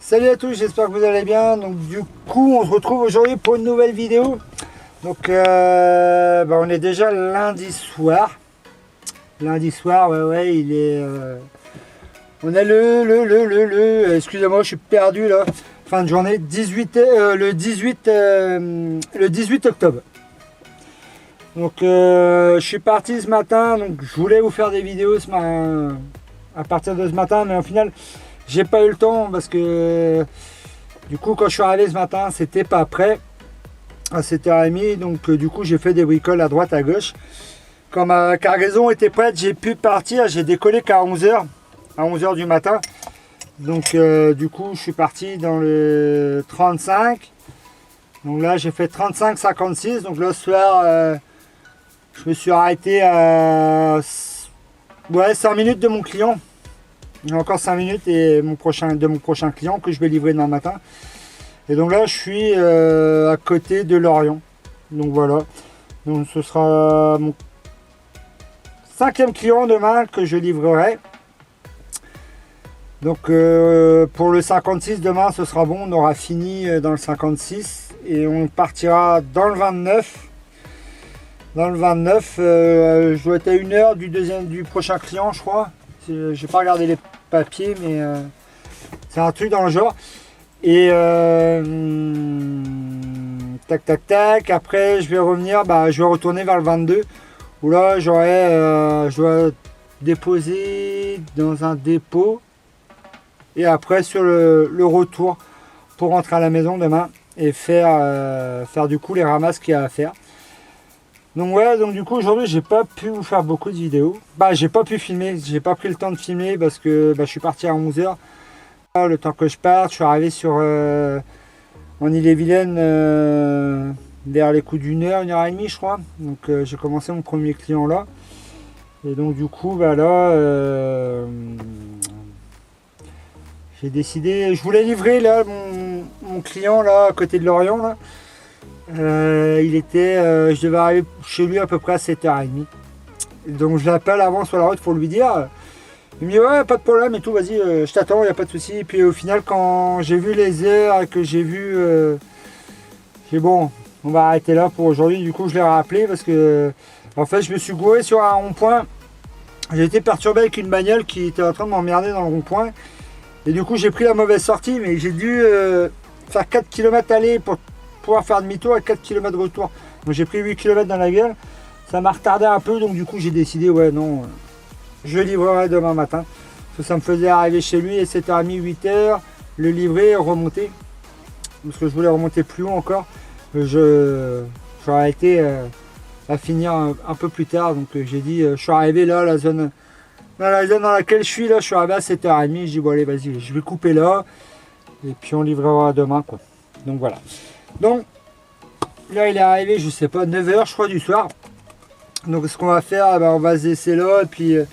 Salut à tous, j'espère que vous allez bien. Donc du coup on se retrouve aujourd'hui pour une nouvelle vidéo. Donc on est déjà lundi soir. Lundi soir, ouais, il est... on a excusez-moi, je suis perdu là. Fin de journée, le 18 octobre. Donc je suis parti ce matin, donc je voulais vous faire des vidéos à partir de ce matin, mais au final j'ai pas eu le temps parce que du coup quand je suis arrivé ce matin c'était pas prêt à 7h30, donc du coup j'ai fait des bricoles à droite à gauche. Quand ma cargaison était prête, j'ai pu partir, j'ai décollé qu'à 11h, à 11h du matin. Donc du coup je suis parti dans le 35. Donc là j'ai fait 35-56, donc là ce soir je me suis arrêté à 5 minutes de mon client. J'ai encore 5 minutes et mon prochain client que je vais livrer demain matin. Et donc là je suis à côté de Lorient. Donc voilà. Donc ce sera mon 5e client demain que je livrerai. Donc pour le 56 demain ce sera bon. On aura fini dans le 56 et on partira dans le 29. Dans le 29, je dois être à 1h du prochain client, je crois. J'ai pas regardé les papiers, mais c'est un truc dans le genre. Et tac. Après, je vais revenir. Je vais retourner vers le 22, où là, je dois déposer dans un dépôt. Et après, sur le retour pour rentrer à la maison demain et faire du coup les ramasses qu'il y a à faire. Donc ouais, donc du coup aujourd'hui j'ai pas pu vous faire beaucoup de vidéos. J'ai pas pu filmer, j'ai pas pris le temps de filmer parce que je suis parti à 11h. Le temps que je parte, je suis arrivé en Ille-et-Vilaine vers les coups d'une heure, 1h30 je crois. Donc j'ai commencé mon premier client là. Et donc du coup là j'ai décidé, je voulais livrer là mon client là à côté de Lorient là. Je devais arriver chez lui à peu près à 7h30. Donc je l'appelle avant sur la route pour lui dire. Il me dit ouais, pas de problème et tout, vas-y, je t'attends, il n'y a pas de souci. Et puis au final, quand j'ai vu les heures et que j'ai vu, j'ai bon, on va arrêter là pour aujourd'hui. Du coup, je l'ai rappelé parce que en fait, je me suis gouré sur un rond-point. J'ai été perturbé avec une bagnole qui était en train de m'emmerder dans le rond-point. Et du coup, j'ai pris la mauvaise sortie, mais j'ai dû faire 4 km aller pour pouvoir faire demi-tour et 4 km de retour. Donc j'ai pris 8 km dans la gueule. Ça m'a retardé un peu, donc du coup j'ai décidé, ouais non, je livrerai demain matin. Parce que ça me faisait arriver chez lui à 7h30, 8h, le livrer et remonter. Parce que je voulais remonter plus haut encore. J'aurais été à finir un peu plus tard. Donc j'ai dit, je suis arrivé là, la zone dans laquelle je suis là, je suis arrivé à 7h30. Je dis bon allez vas-y, je vais couper là. Et puis on livrera demain quoi. Donc voilà. Donc là il est arrivé, je sais pas, 9h je crois du soir. Donc ce qu'on va faire, on va se laisser là et puis je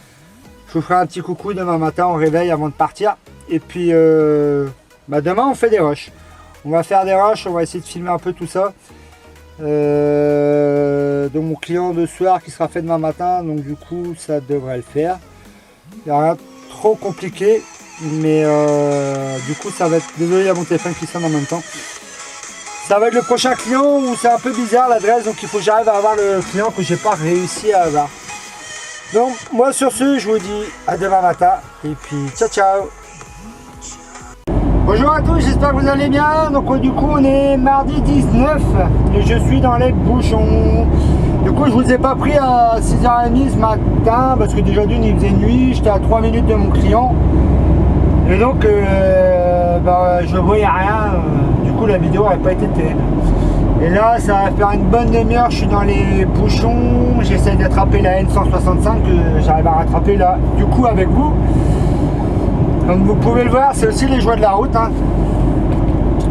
vous ferai un petit coucou demain matin au réveil avant de partir. Et puis demain on fait des rushs. On va faire des rushs, on va essayer de filmer un peu tout ça. Donc mon client de soir qui sera fait demain matin, donc du coup ça devrait le faire. Il n'y a rien de trop compliqué, mais du coup ça va être... Désolé, il y a mon téléphone qui sonne en même temps. Ça va être le prochain client où c'est un peu bizarre l'adresse, donc il faut que j'arrive à avoir le client que j'ai pas réussi à avoir. Donc moi sur ce, je vous dis à demain matin et puis ciao. Bonjour à tous, j'espère que vous allez bien. Donc du coup on est mardi 19 et je suis dans les bouchons. Du coup je vous ai pas pris à 6h30 ce matin parce que déjà d'une il faisait nuit, j'étais à 3 minutes de mon client. Et donc je voyais rien. Du coup la vidéo n'aurait pas été terrible. Et là ça va faire une bonne demi-heure, je suis dans les bouchons, j'essaie d'attraper la N165 que j'arrive à rattraper là du coup avec vous. Comme vous pouvez le voir, c'est aussi les joies de la route hein.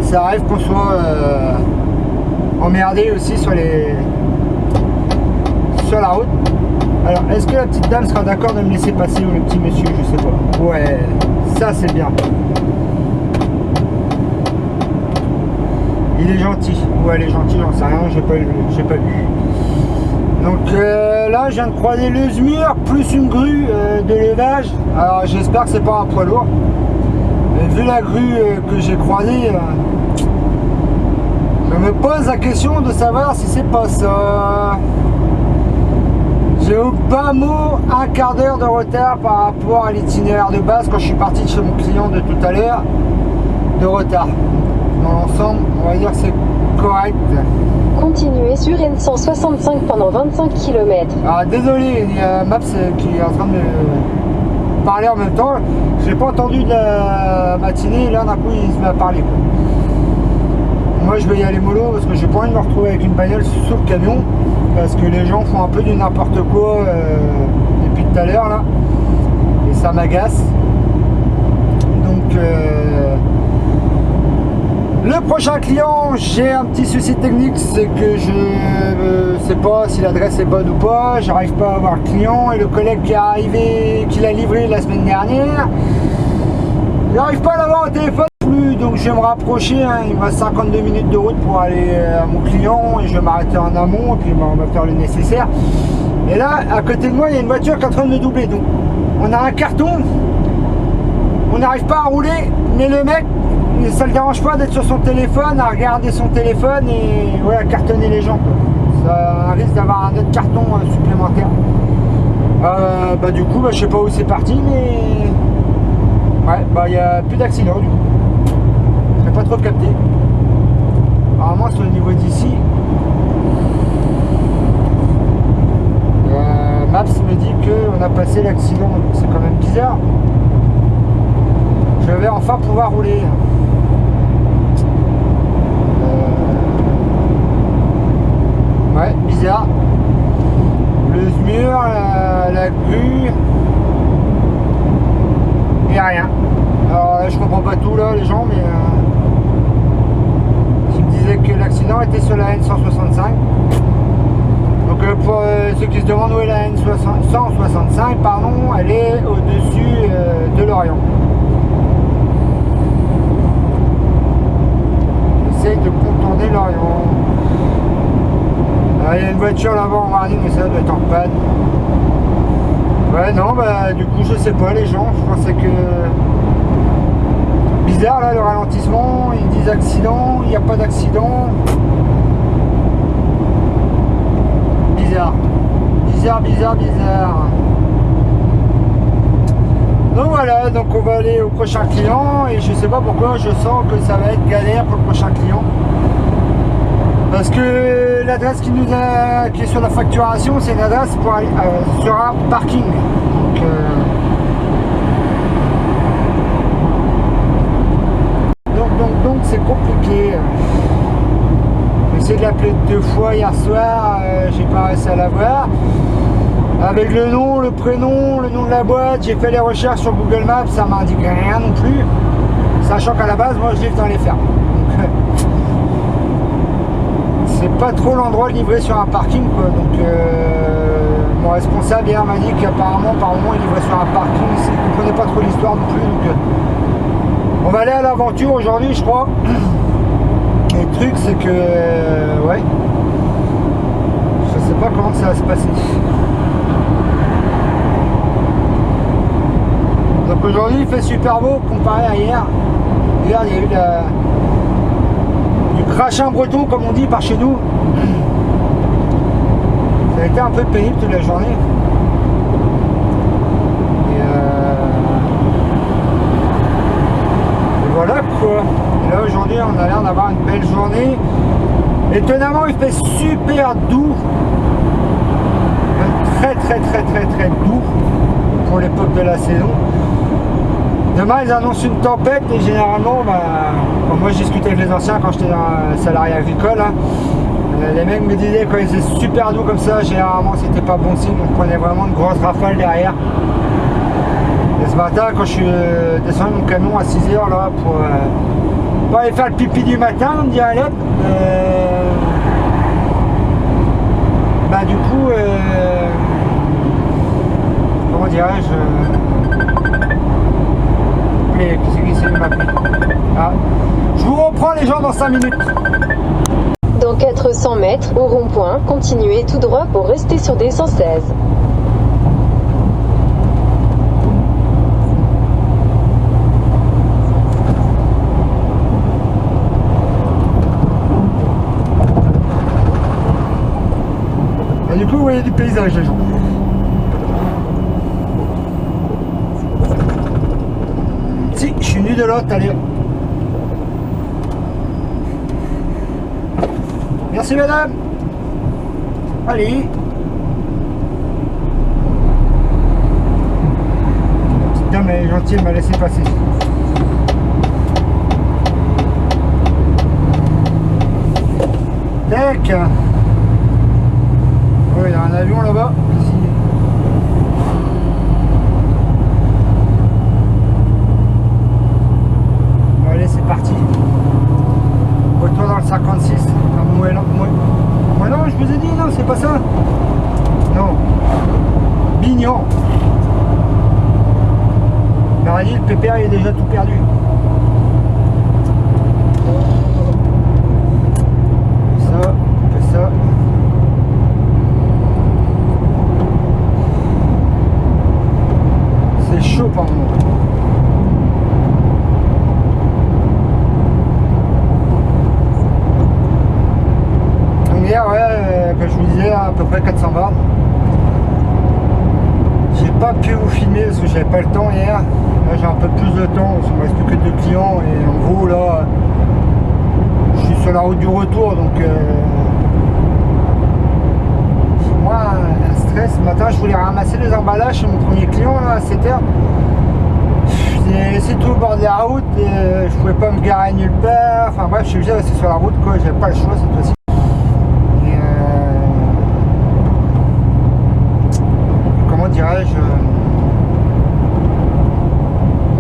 Ça arrive qu'on soit emmerdé aussi sur la route. Alors est-ce que la petite dame sera d'accord de me laisser passer ou le petit monsieur, je sais pas. Ouais, ça c'est bien. Il est gentil, ou elle est gentille, j'en sais rien, j'ai pas vu. Donc là je viens de croiser le SMUR plus une grue de levage. Alors j'espère que c'est pas un poids lourd. Vu vu la grue que j'ai croisée, je me pose la question de savoir si c'est pas ça. J'ai au bas mot un quart d'heure de retard par rapport à l'itinéraire de base quand je suis parti de chez mon client de tout à l'heure, de retard. Dans l'ensemble, on va dire que c'est correct. Continuez sur N165 pendant 25 km. Ah désolé, il y a Maps qui est en train de me parler en même temps. Je n'ai pas entendu de la matinée, là d'un coup il se met à parler, quoi. Moi je vais y aller mollo parce que j'ai pas envie de me retrouver avec une bagnole sous le camion. Parce que les gens font un peu du n'importe quoi depuis tout à l'heure là. Et ça m'agace. Donc le prochain client, j'ai un petit souci technique, c'est que je sais pas si l'adresse est bonne ou pas, j'arrive pas à avoir le client et le collègue qui est arrivé, qui l'a livré la semaine dernière, j'arrive pas à l'avoir au téléphone plus, donc je vais me rapprocher, hein. Il me reste 52 minutes de route pour aller à mon client et je vais m'arrêter en amont et puis on va faire le nécessaire. Et là, à côté de moi, il y a une voiture qui est en train de me doubler, donc on a un carton, on n'arrive pas à rouler, mais le mec, ça ne le dérange pas d'être sur son téléphone, à regarder son téléphone et ouais, à cartonner les gens, quoi. Ça risque d'avoir un autre carton supplémentaire. Du coup, je sais pas où c'est parti, mais ouais, il n'y a plus d'accident du coup. Je n'ai pas trop capté. Apparemment, c'est au niveau d'ici. Maps me dit qu'on a passé l'accident, c'est quand même bizarre. Je vais enfin pouvoir rouler. Ouais, bizarre. Le mur, la grue. Et rien. Alors là, je comprends pas tout là, les gens, mais ils me disaient que l'accident était sur la N165. Donc pour ceux qui se demandent où est la N165, pardon, elle est au-dessus de l'Orient. J'essaye de contourner l'Orient. Il y a une voiture là-bas en warning, mais ça doit être en panne. Ouais, non, du coup, je sais pas, les gens, je pensais que... Bizarre, là, le ralentissement, ils disent accident, il n'y a pas d'accident. Bizarre. Bizarre. Donc voilà, donc on va aller au prochain client, et je sais pas pourquoi, je sens que ça va être galère pour le prochain client. Parce que l'adresse qui est sur la facturation, c'est une adresse pour aller sur un parking. Donc c'est compliqué. J'ai essayé de l'appeler 2 fois hier soir, j'ai pas réussi à l'avoir. Avec le nom, le prénom, le nom de la boîte, j'ai fait les recherches sur Google Maps, ça m'indique rien non plus. Sachant qu'à la base, moi je livre dans les fermes. C'est pas trop l'endroit de livrer sur un parking, quoi. Donc mon responsable hier m'a dit qu'apparemment par moment il livrait sur un parking, il ne comprenait pas trop l'histoire non plus. Donc on va aller à l'aventure aujourd'hui, je crois. Et le truc c'est que ouais, je sais pas comment ça va se passer. Donc aujourd'hui il fait super beau comparé à hier. Hier il y a eu du crachin breton comme on dit par chez nous. Ça a été un peu pénible toute la journée. Et voilà quoi. Et là aujourd'hui on a l'air d'avoir une belle journée. Étonnamment il fait super doux. Très doux pour l'époque de la saison. Demain ils annoncent une tempête et généralement, moi je discutais avec les anciens quand j'étais dans un salarié agricole, hein, les mecs me disaient quand il faisait super doux comme ça, généralement c'était pas bon signe, on prenait vraiment une grosse rafale derrière. Et ce matin quand je suis descendu mon camion à 6h là pour aller faire le pipi du matin, on me dit à l'aide, du coup, comment dirais-je, qu'est-ce qu'il essaie de m'appeler? Je vous reprends les gens dans 5 minutes. Dans 400 mètres, au rond-point, continuez tout droit pour rester sur des 116. Du coup, vous voyez du paysage, les gens. Si, je suis nu de l'autre, allez. Merci, madame. Allez. Petite dame, elle est gentille, elle m'a laissé passer. Tac. Oh, il y a un avion là-bas. Ici. Bon, allez, c'est parti. Retour dans le 56. Moi, non, je vous ai dit, non, c'est pas ça. Non. Bignon. Il m'a dit, le pépère, il est déjà tout perdu. Ça. C'est chaud par moment. Donc hier, ouais, comme je vous disais, à peu près 400 bornes. J'ai pas pu vous filmer parce que j'avais pas le temps hier. Là j'ai un peu plus de temps, il me reste plus que 2 clients et en gros là je suis sur la route du retour donc moi un stress. Ce matin je voulais ramasser les emballages chez mon premier client là à 7h. J'ai laissé tout au bord de la route et je pouvais pas me garer nulle part. Enfin bref, je suis obligé de rester sur la route quoi, j'avais pas le choix cette fois-ci.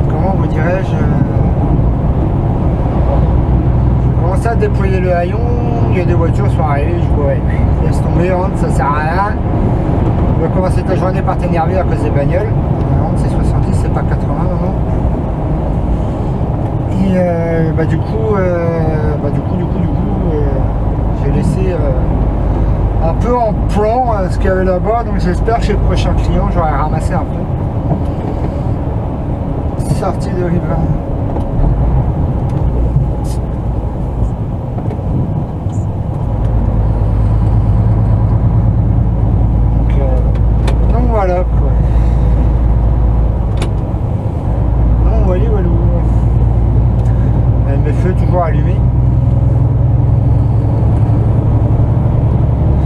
Comment vous dirais-je, j'ai commencé à déployer le haillon, il y a des voitures qui sont arrivées, je vois, ouais, laisse tomber, Honte, ça sert à rien. On va commencer ta journée par t'énerver à cause des bagnoles. Honte, c'est 70, c'est pas 80, non. Et du coup, j'ai laissé un peu en plan ce qu'il y avait là-bas, donc j'espère que chez le prochain client j'aurai ramassé un peu. Sortie de Rivera. Donc voilà quoi. Donc voilà. Mes feux toujours allumés.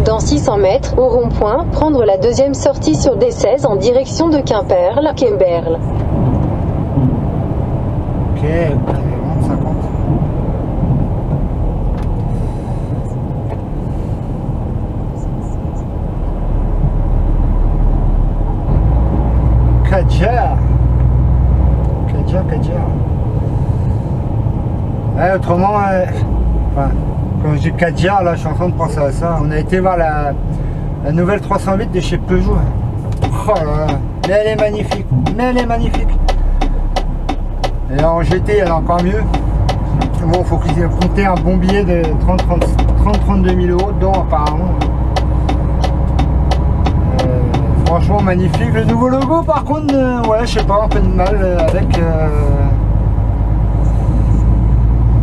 Dans 600 mètres, au rond-point, prendre la deuxième sortie sur D16 en direction de Quimperle, Quimberle. Ok, 50. Kadjar. Ouais, autrement, enfin, quand je dis Kadjar, là je suis en train de penser à ça. On a été voir la nouvelle 308 de chez Peugeot. Oh là là, mais elle est magnifique. Et en GT, elle est encore mieux. Bon, il faut compter un bon billet de 30-32 000 euros dedans, apparemment. Franchement, magnifique. Le nouveau logo, par contre, ouais, je sais pas, un peu de mal avec.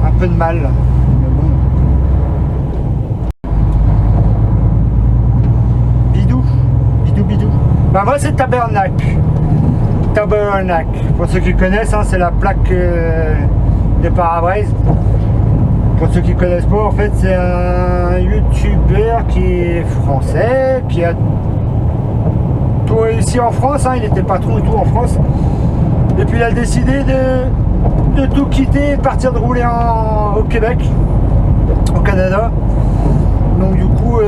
Un peu de mal. Mais bon. Bidou. Bah, moi, c'est Tabernacle. Pour ceux qui connaissent, hein, c'est la plaque de pare-brise. Pour ceux qui connaissent pas, en fait, c'est un youtubeur qui est français, qui a tout réussi en France. Hein, il était patron et tout en France. Et puis il a décidé de tout quitter et partir de rouler au Québec, au Canada. Donc du coup,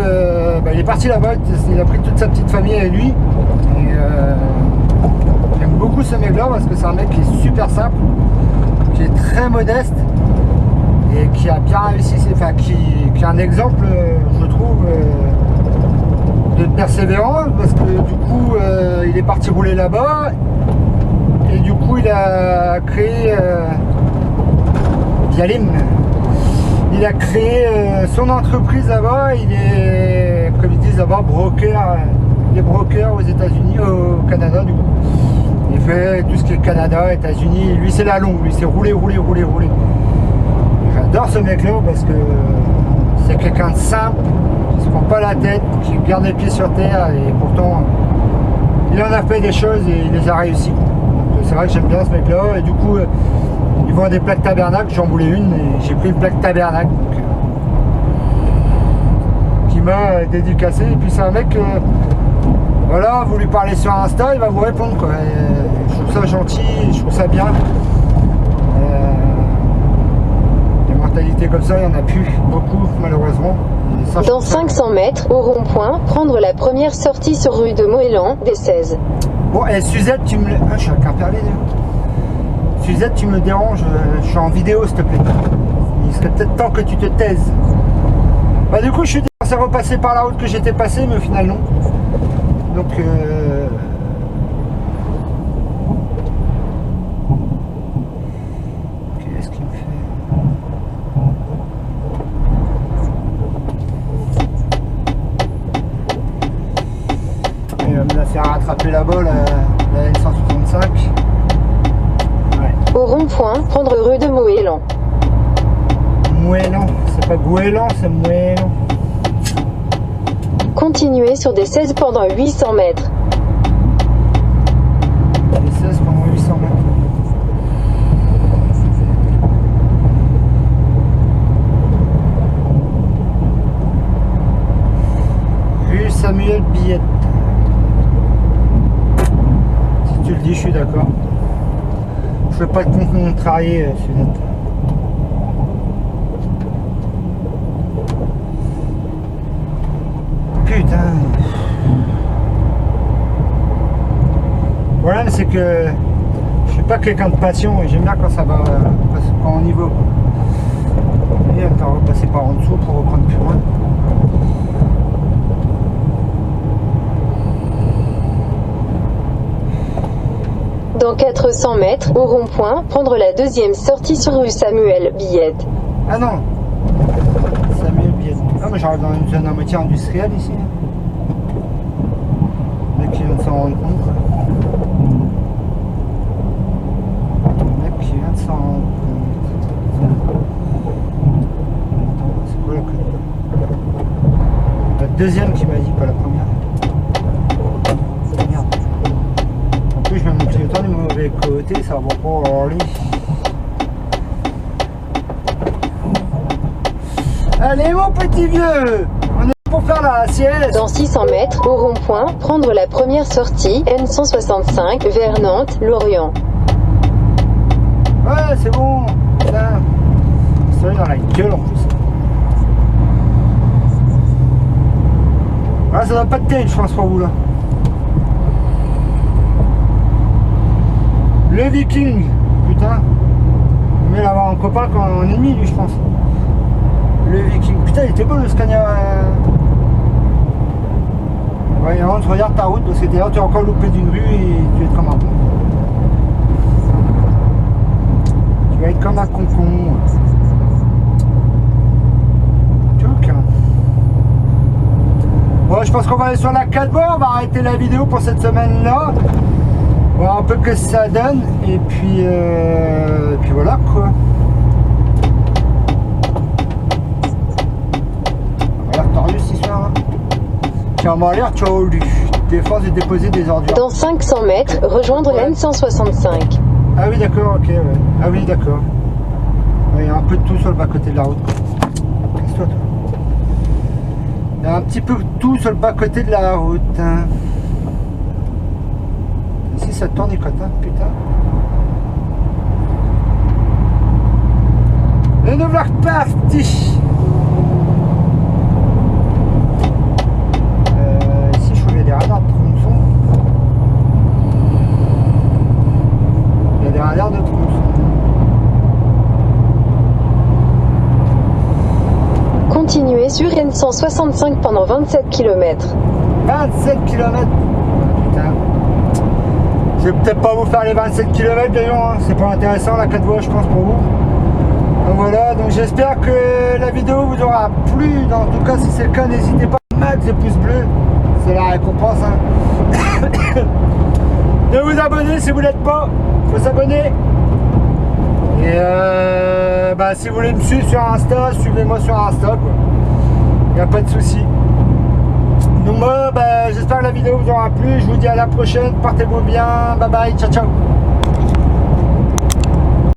il est parti là-bas. Il a pris toute sa petite famille avec lui. Et, j'aime beaucoup ce mec là parce que c'est un mec qui est super simple, qui est très modeste et qui a bien réussi, enfin qui est un exemple je trouve de persévérance parce que du coup il est parti rouler là-bas et du coup il a créé Yalim. Il a créé son entreprise là-bas, il est, comme ils disent là-bas, broker. Il est broker aux États-Unis, au Canada du coup. Il fait tout ce qui est Canada, États-Unis. Lui c'est la longue, lui c'est rouler. J'adore ce mec là parce que c'est quelqu'un de simple, se prend pas la tête, qui garde les pieds sur terre et pourtant il en a fait des choses et il les a réussi. Donc c'est vrai que j'aime bien ce mec là et du coup ils vont à des plaques tabernacle, j'en voulais une et j'ai pris une plaque tabernacle donc, qui m'a dédicacé et puis c'est un mec voilà, vous lui parlez sur Insta, il va vous répondre quoi. Et je trouve ça gentil, je trouve ça bien. Des mentalités comme ça, il n'y en a plus beaucoup malheureusement. Et ça, Dans 500 mètres, au rond-point, prendre la première sortie sur rue de Moëlan, des 16. Bon, et Suzette, tu me... Ah, je suis à Quimperlé, d'ailleurs. Suzette, tu me déranges, je suis en vidéo, s'il te plaît. Il serait peut-être temps que tu te taises. Bah du coup, je suis censé repasser par la route que j'étais passé, mais au final, non. Donc, qu'est-ce qu'il me fait? Il va me la faire rattraper là-bas, la N165. Ouais. Au rond-point, prendre rue de Moëlan. Moëlan, c'est pas Goéland, c'est Moëlan. Continuez sur des 16 pendant 800 mètres. Les 16 pendant 800 mètres. Rue Samuel Billette. Si tu le dis, je suis d'accord. Je veux pas te contrarier, Suzette. Putain. Le problème c'est que je suis pas quelqu'un de passion et j'aime bien quand ça va quand on y va. Et attends, on va passer par en dessous pour reprendre plus loin. Dans 400 mètres, au rond-point, prendre la deuxième sortie sur rue Samuel Billette. Ah non, Samuel Billette. Ah mais j'arrive dans une zone à moitié industrielle ici. Le mec qui vient de s'en rendre compte quoi. Le mec qui vient de s'en rendre compte. Attends, c'est quoi la connerie? La deuxième qui m'a dit, pas la première. Merde. En plus je mets mon clignotant du mauvais côté, ça va pas aller. Allez mon petit vieux, on est pour faire la sieste. Dans 600 mètres, au rond-point, prendre la première sortie, N165, vers Nantes, Lorient. Ouais c'est bon, putain. Ça dans la gueule en plus. Ah ça doit pas de tête je pense pour vous là. Le Viking, putain. Mais il avoir un copain quand un ennemi lui je pense. Le Viking, putain il était beau le Scania. Ouais, rentre, regarde ta route parce que d'ailleurs tu es encore loupé d'une rue et tu vas être comme un con. Tu vas être comme un concon. Bon, je pense qu'on va aller sur la 4 voies, on va arrêter la vidéo pour cette semaine-là. Voir un peu que ça donne et puis voilà quoi. Ce soir. Tu vas l'air, tu as eu des forces de déposer des ordures. Dans 500 mètres, rejoindre l'N165. Ah oui, d'accord, ok, ouais. Ah oui, d'accord. Il y a un peu de tout sur le bas-côté de la route. Qu'est-ce que toi? Il y a un petit peu de tout sur le bas-côté de la route. Hein. Ici, ça tourne les côtes, hein, putain. Et nous voilà repartis. Des radars de tronçon. Il y a des radars de tronçon. Continuez sur N165 pendant 27 km. 27 km. Putain. Je vais peut-être pas vous faire les 27 km d'ailleurs, hein. C'est pas intéressant la 4 voies je pense pour vous. Donc voilà, donc j'espère que la vidéo vous aura plu. En tout cas si c'est le cas, n'hésitez pas à mettre le pouce bleu. C'est la récompense hein. De vous abonner si vous n'êtes pas, faut s'abonner. Et si vous voulez me suivre sur Insta, suivez-moi sur Insta quoi. Y a pas de souci. j'espère que la vidéo vous aura plu. Je vous dis à la prochaine. Portez-vous bien. Bye bye. Ciao, ciao.